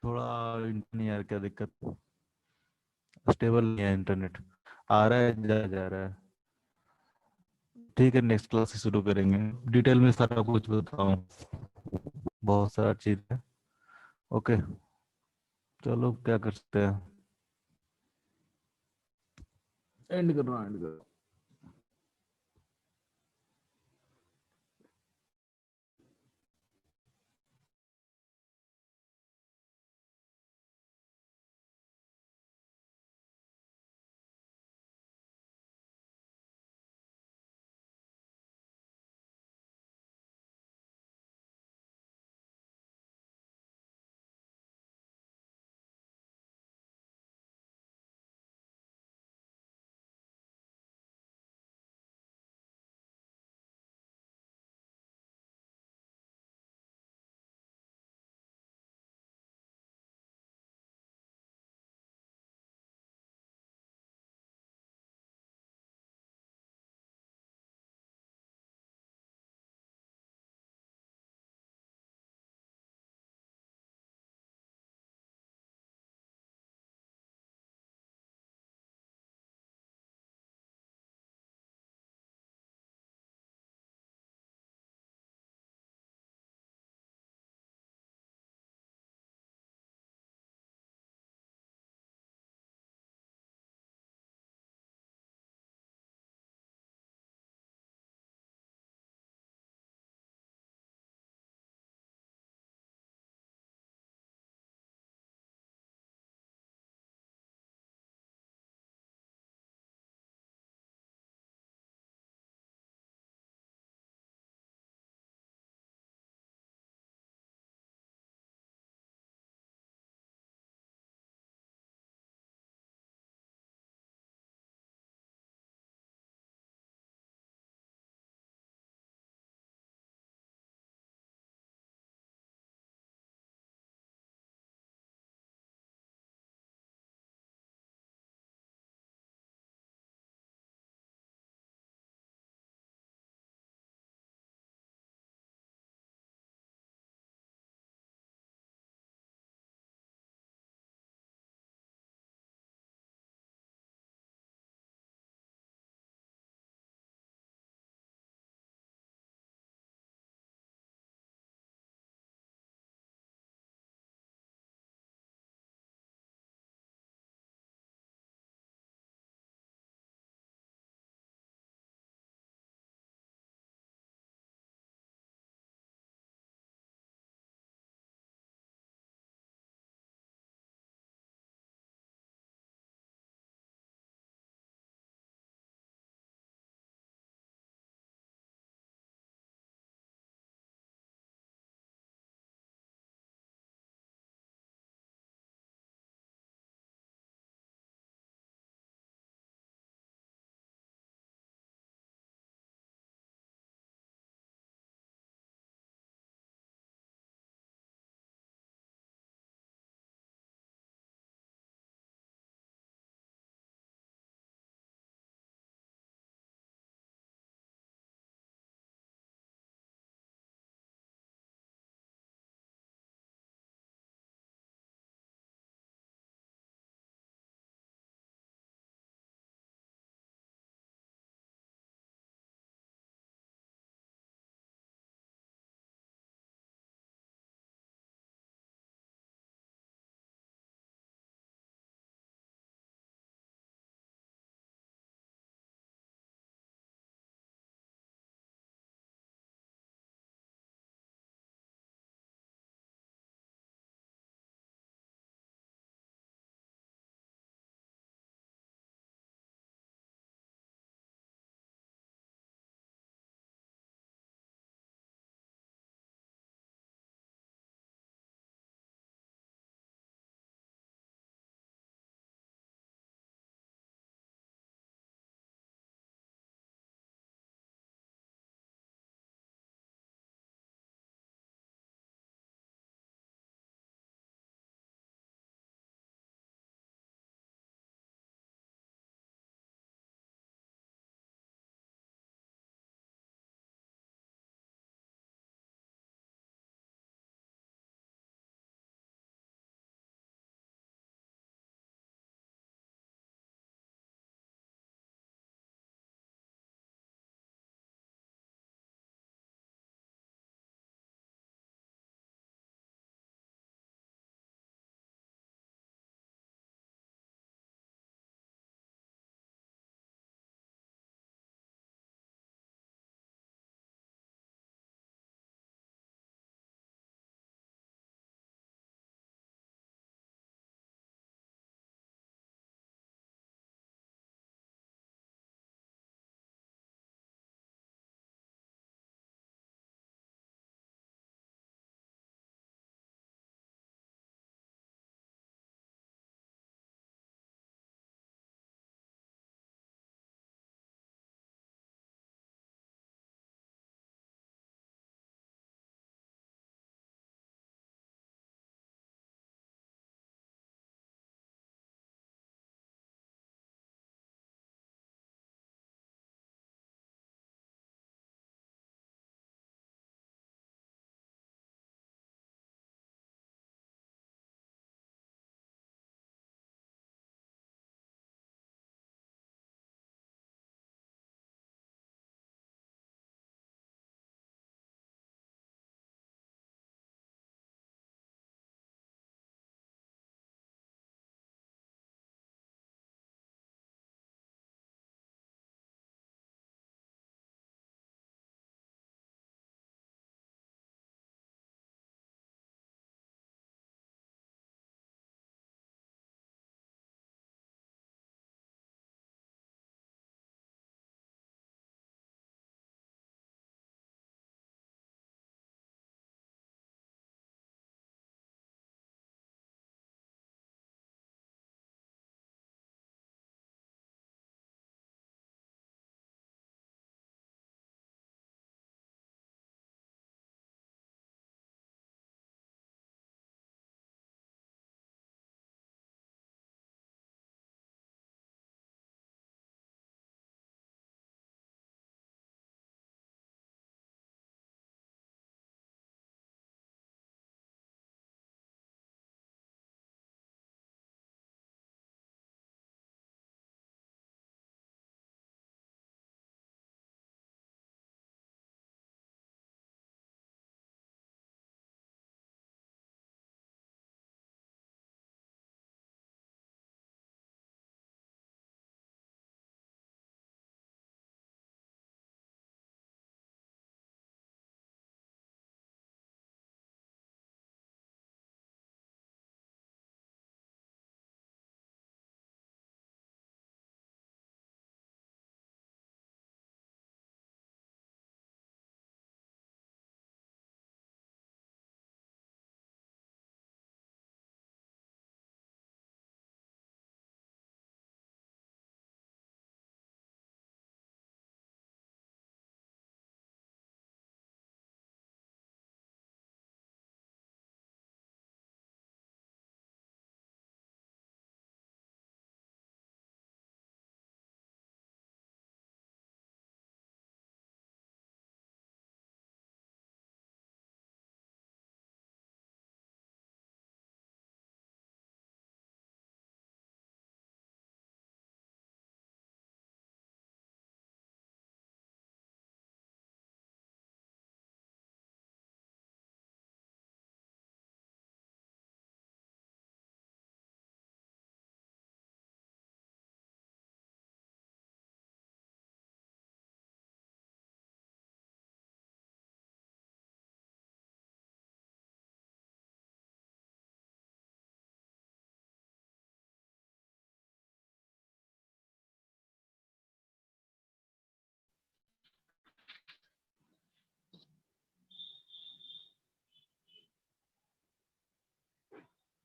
थोड़ा नहीं यार, क्या दिक्कत, स्टेबल नहीं है इंटरनेट, आ रहा है जा रहा है। ठीक है, नेक्स्ट क्लास से शुरू करेंगे, डिटेल में सारा कुछ बताऊँ, बहुत सारा चीज़ है। ओके, चलो क्या कर सकते हैं, एंड करना, एंड कर।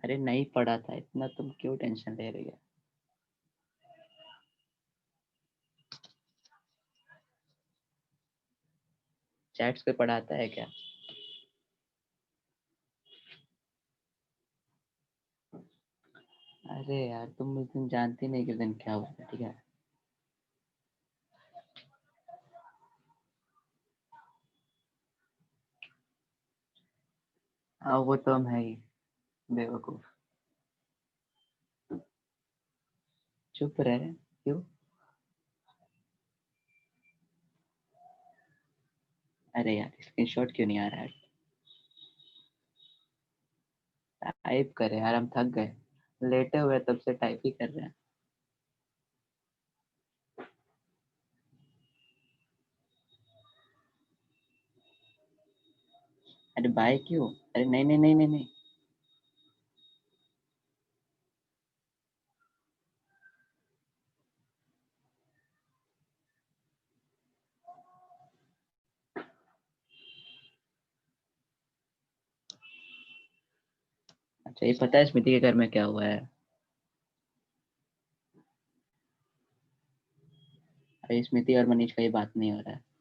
अरे नहीं पढ़ा था, इतना तुम क्यों टेंशन ले रही है? चैट्स पे पढ़ाता है क्या? अरे यार तुम उस दिन जानती नहीं कि उस दिन क्या हुआ था, ठीक है? हाँ वो तो हम है ही बेवकूफ। चुप रहे, क्यों? अरे यार स्क्रीनशॉट क्यों नहीं आ रहा है? टाइप करे यार, हम थक गए, लेटे हुए तब से टाइप ही कर रहे हैं। अरे बाय क्यों? अरे नहीं नहीं नहीं नहीं नहीं। अच्छा ये पता है स्मृति के घर में क्या हुआ है? अरे स्मृति और मनीष का ये बात नहीं हो रहा है।